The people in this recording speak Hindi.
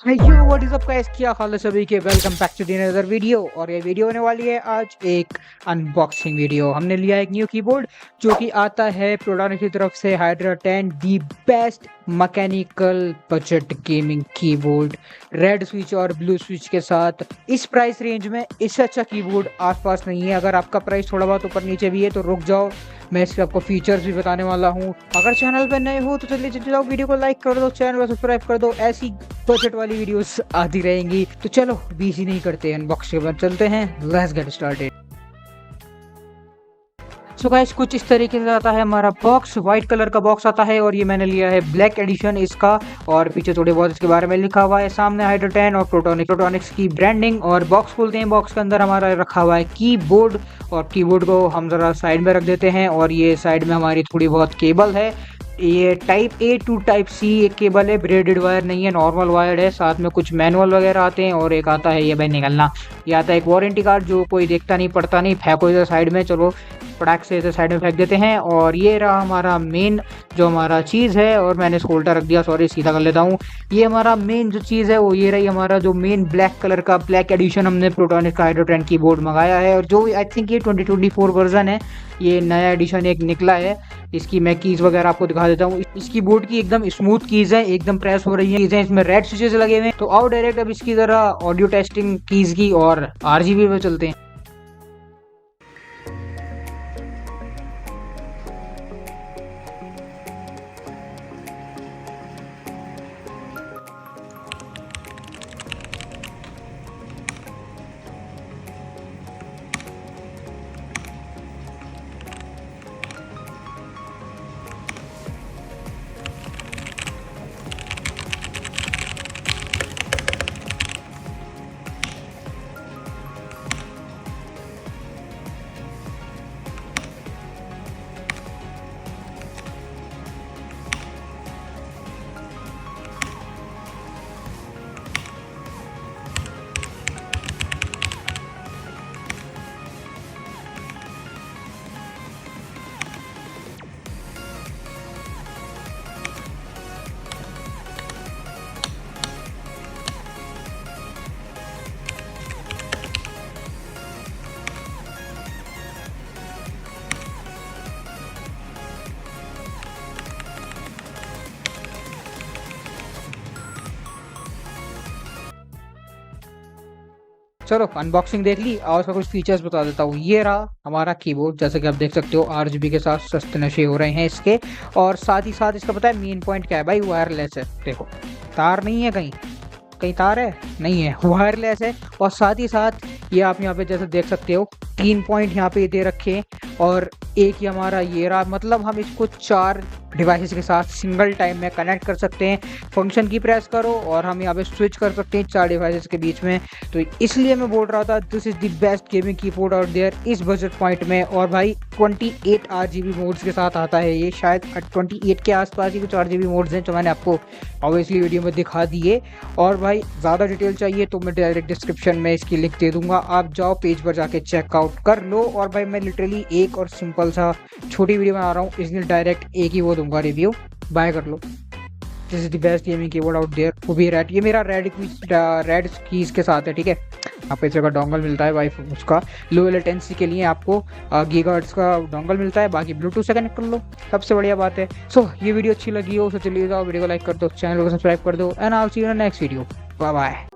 Yo what is up guys, क्या हाल है सभी के। Welcome back to another video. और ये वीडियो होने वाली है आज एक अनबॉक्सिंग वीडियो। हमने लिया एक न्यू कीबोर्ड जो कि आता है प्रोडॉनिक की तरफ से, hydra 10, the best mechanical budget gaming keyboard, red switch और ब्लू स्विच के साथ। इस प्राइस रेंज में इससे अच्छा कीबोर्ड आसपास नहीं है। अगर आपका प्राइस थोड़ा बहुत ऊपर नीचे भी है तो रुक जाओ, मैं इसके आपको फीचर्स भी बताने वाला हूँ। अगर चैनल पर नए हो तो चलिए जाओ, वीडियो को लाइक कर दो, चैनल को सब्सक्राइब कर दो। ऐसी बजट वाली वीडियोस आती रहेंगी। तो चलो बीसी नहीं करते, अनबॉक्सिंग के बाद चलते हैं। Let's get started. So guys, कुछ इस तरीके से आता है हमारा बॉक्स। व्हाइट कलर का बॉक्स आता है और ये मैंने लिया है ब्लैक एडिशन इसका। और पीछे थोड़े बहुत इसके बारे में लिखा हुआ है। सामने हाइड्रा 10 और प्रोटोनिक्स की ब्रांडिंग। और बॉक्स खोलते हैं, बॉक्स के अंदर हमारा रखा हुआ है कीबोर्ड। और कीबोर्ड को हम जरा साइड में रख देते हैं। और ये साइड में हमारी थोड़ी बहुत केबल है। ये type A to type C एक केबल है, ब्रेडेड वायर नहीं है, नॉर्मल वायर है। साथ में कुछ मैनुअल वगैरह आते हैं। और एक आता है, ये भाई निकलना, ये आता है एक वारंटी कार्ड जो कोई देखता नहीं पड़ता नहीं, फेंको इधर साइड में। चलो फटाक से इसे साइड में फेंक देते हैं। और ये रहा हमारा मेन जो हमारा चीज़ है। और मैंने इसको उल्टा रख दिया, सॉरी, सीधा कर लेता हूँ। ये हमारा मेन जो चीज़ है वो ये रही, हमारा जो मेन ब्लैक कलर का ब्लैक एडिशन हमने प्रोटोनिक का हाइड्रा 10 कीबोर्ड मंगाया है। और जो आई थिंक ये 2024 वर्जन है, ये नया एडिशन एक निकला है। इसकी मैं कीज़ वगैरह आपको दिखा देता हूँ। इस कीबोर्ड की एकदम स्मूथ कीज़ है, एकदम प्रेस हो रही है चीज़ें। इसमें रेड स्विचेस लगे हुए हैं। तो आओ डायरेक्ट अब इसकी ज़रा ऑडियो टेस्टिंग कीज़ की और आरजीबी पे चलते हैं। चलो अनबॉक्सिंग देख ली और उसका कुछ फीचर्स बता देता हूँ। ये रहा हमारा कीबोर्ड, जैसे कि आप देख सकते हो आरजीबी के साथ सस्ते नशे हो रहे हैं इसके। और साथ ही साथ इसका पता है मेन पॉइंट क्या है भाई, वायरलेस है। देखो तार नहीं है, कहीं कहीं तार है नहीं है, वायरलेस है। और साथ ही साथ ये आप यहाँ पे जैसे देख सकते हो 3 पॉइंट यहाँ पे दे रखे हैं। और एक ही हमारा ये रहा, मतलब हम इसको 4 डिवाइसेस के साथ सिंगल टाइम में कनेक्ट कर सकते हैं। फंक्शन की प्रेस करो और हम यहाँ पे स्विच कर सकते हैं 4 डिवाइसेस के बीच में। तो इसलिए मैं बोल रहा था this is the best gaming keyboard out there इस बजट पॉइंट में। और भाई 28 RGB मोड्स के साथ आता है ये, शायद 28 के आसपास ही कुछ RGB मोड्स हैं जो मैंने आपको ऑब्वियसली वीडियो में दिखा दिए। और भाई ज़्यादा डिटेल चाहिए तो मैं डायरेक्ट डिस्क्रिप्शन में इसकी लिंक दे दूंगा, आप जाओ पेज पर जाके चेकआउट कर लो। और भाई मैं लिटरली एक और सिंपल सा छोटी वीडियो बना रहा हूँ, इसलिए डायरेक्ट एक ही वो दूंगा रिव्यू, बाय कर लो। This is the best gaming keyboard out there. वो भी रेड, ये मेरा रेड कीज के साथ है, ठीक है। आपको इस जगह डोंगल मिलता है भाई, उसका लो लेटेंसी के लिए आपको गीगाहर्ट्ज़ का डोंगल मिलता है, बाकी ब्लूटूथ से कनेक्ट कर लो, सबसे बढ़िया बात है। सो ये वीडियो अच्छी लगी हो तो चलिए जाओ, वीडियो को लाइक कर दो, चैनल को सब्सक्राइब कर दो, and I will see you in next video. Bye bye.